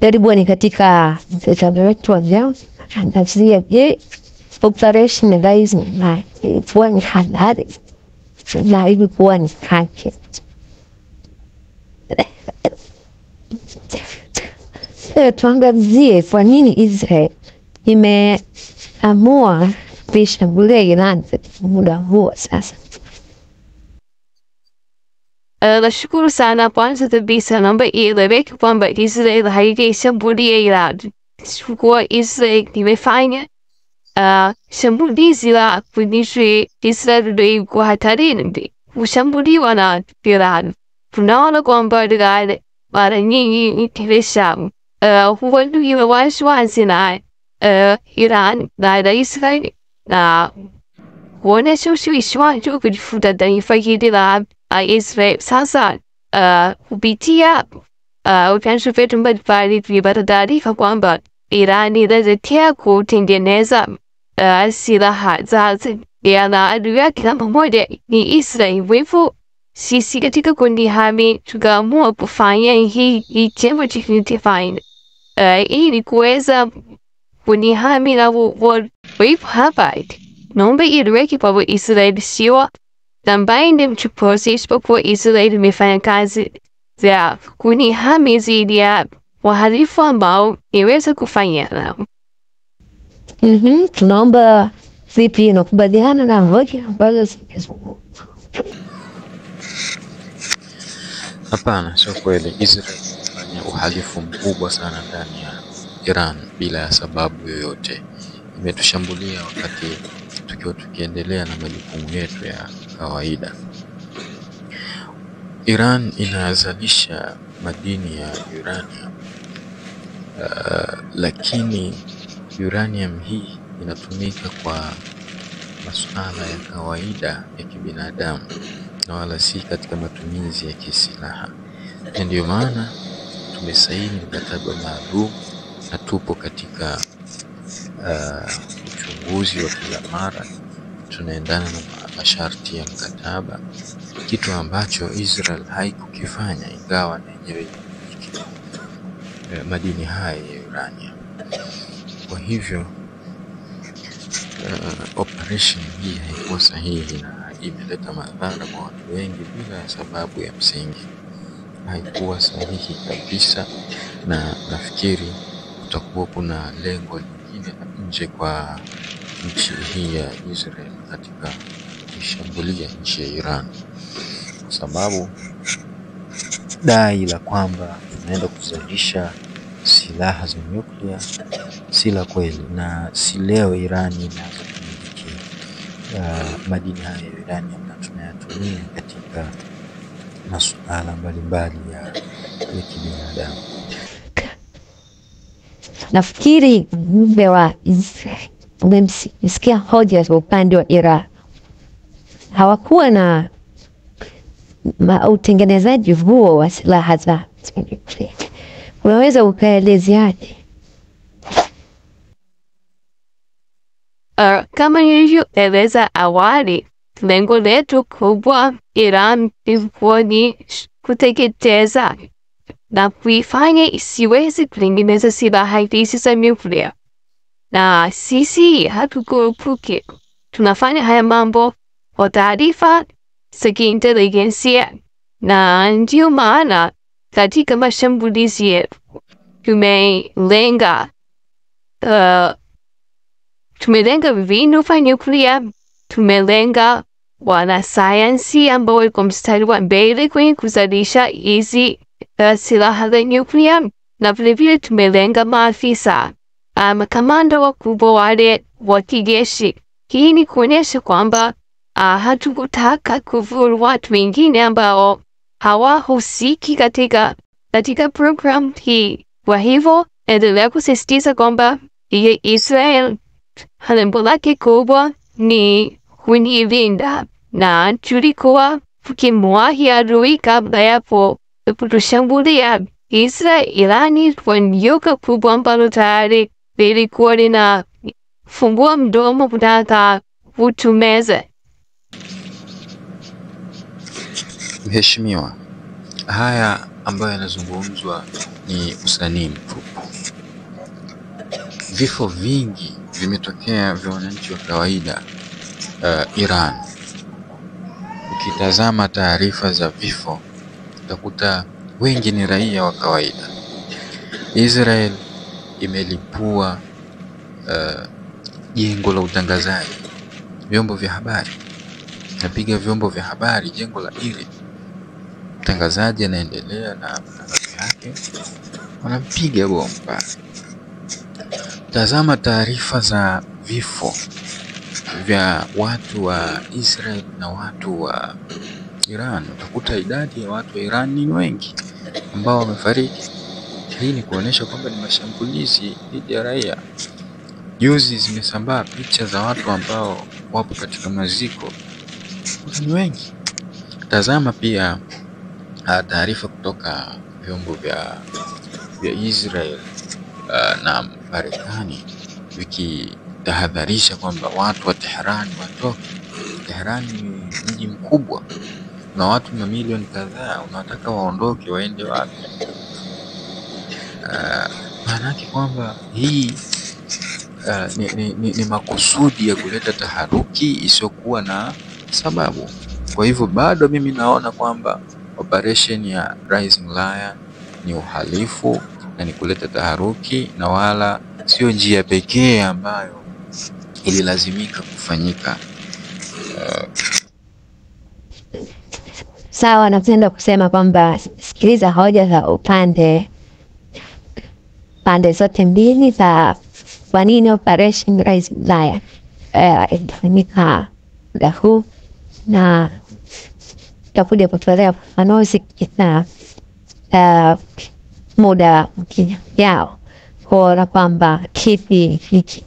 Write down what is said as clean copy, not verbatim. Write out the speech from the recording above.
Karibuni katika mtazamo wetu wa leo, tunaangazia je, operation Rising na ilikuwa ni halali na ilikuwa ni haki. Tuangazie kwa nini Israel imeamua kuishambulia Iran muda huo sasa. Nashukuru sana kwanza kabisa naomba ieleweke kwamba Israel haijaishambulia Iran. Kwa Israel imefanya shambulizi la kuonyesha Israel ndio iko hatarini kushambuliwa na Iran. Tunaona kwamba Iran mara nyingi ikiweza huwa wasiwasi na Iran na Israel na kuonesha ushawishi wake kujifuta taifa hili la Israel. Sasa kupitia vyanzo vyetu mbalimbali tulipata taarifa kwamba Iran inaelekea kutengeneza silaha za na adui yake namba moja ni Israel. Hivyo sisi katika kundi hami tukaamua kufanya hii jambo tunalofanya ili kuweza kunihami na waifu hapa. Naomba ieleweke kwamba Israel sio ambaye ni mchokozi, isipokuwa Israel imefanya kazi za kunihami dhidi ya wahalifu ambao iweza kufanya nao. Tunaomba vipi unakubaliana na hoja ambazo zimezungumzwa? Hapana, sio kweli. Israel imefanya uhalifu mkubwa sana ndani ya Iran bila ya sababu yoyote. Imetushambulia wakati tukiwa tukiendelea na majukumu yetu ya kawaida. Iran inazalisha madini ya uranium, lakini uranium hii inatumika kwa masuala ya kawaida ya kibinadamu na wala si katika matumizi ya kisilaha. Ndio maana tumesaini mkataba maalum na tupo katika uchunguzi wa kila mara, tunaendana na masharti ya mkataba, kitu ambacho Israel haikukifanya ingawa na yenyewe madini haya ya uranium. Kwa hivyo operation hii haikuwa sahihi na imeleta madhara kwa watu wengi bila ya sababu ya msingi. Haikuwa sahihi kabisa, na nafikiri kutakuwa kuna lengo lingine nje kwa nchi hii ya Israel katika kushambulia nchi ya Iran, kwa sababu dai la kwamba tunaenda kuzalisha silaha za nyuklia si la kweli, na si leo Iran inaanza kumiliki madini haya ya uranium na tunayatumia katika masuala mbalimbali ya kibinadamu. Nafikiri mjumbe wa Israel umemsikia hoja za upande wa Iran. Hawakuwa na utengenezaji huo wa silaha za nyuklia. Unaweza ukaelezeaje? Kama nilivyoeleza awali, lengo letu kubwa Iran ilikuwa ni kuteketeza na kuifanya isiwezi kutengeneza silaha hizi za nyuklia. Na sisi hatukurupuki. Tunafanya haya mambo kwa taarifa za kiintelijensia, na ndio maana katika mashambulizi yetu tumelenga vinu vya nyuklia, tumelenga wanasayansi ambao wako mstari wa mbele kwenye kuzalisha hizi silaha za nyuklia, na vilevile tumelenga maafisa makamanda wakubwa wale wa kijeshi. Hii ni kuonyesha kwamba hatukutaka kuvuru watu wengine ambao hawahusiki katika program hii. Kwa hivyo endelea kusisitiza kwamba Israel lengo lake kubwa ni kunilinda, na tulikuwa tukimwahi adui kabla ya kutushambulia. Irani kwa nyoka kubwa ambalo tayari lilikuwa linafungua mdomo kutaka kutumeza. Mheshimiwa, haya ambayo yanazungumzwa ni usanii mtupu. Vifo vingi vimetokea vya wananchi wa kawaida Iran. Ukitazama taarifa za vifo utakuta wengi ni raia wa kawaida. Israel imelipua jengo la utangazaji, vyombo vya habari. Napiga vyombo vya habari jengo la IRIB. Mtangazaji anaendelea na matangazo yake, wanampiga bomba. Tazama taarifa za vifo vya watu wa Israel na watu wa Iran. Utakuta idadi ya watu wa Iran ni wengi ambao wamefariki. Hii ni kuonesha kwamba ni mashambulizi dhidi ya raia. Juzi zimesambaa picha za watu ambao wapo katika maziko, ni wengi. Tazama pia taarifa kutoka vyombo vya Israel na Marekani vikitahadharisha kwamba watu wa Tehran watoke. Tehran ni mji mkubwa na watu mamilioni kadhaa, unataka waondoke waende wapi? Maana yake kwamba hii ni makusudi ya kuleta taharuki isiyokuwa na sababu. Kwa hivyo bado mimi naona kwamba operation ya Rising Lion ni uhalifu na ni kuleta taharuki, na wala sio njia pekee ambayo ililazimika kufanyika. Sawa, napenda kusema kwamba sikiliza hoja za pande zote mbili za kwa nini operation Rising Lion ilifanyika muda huu, na tutakuja kutolea ufafanuzi katika muda ujao kuona kwamba kipi hiki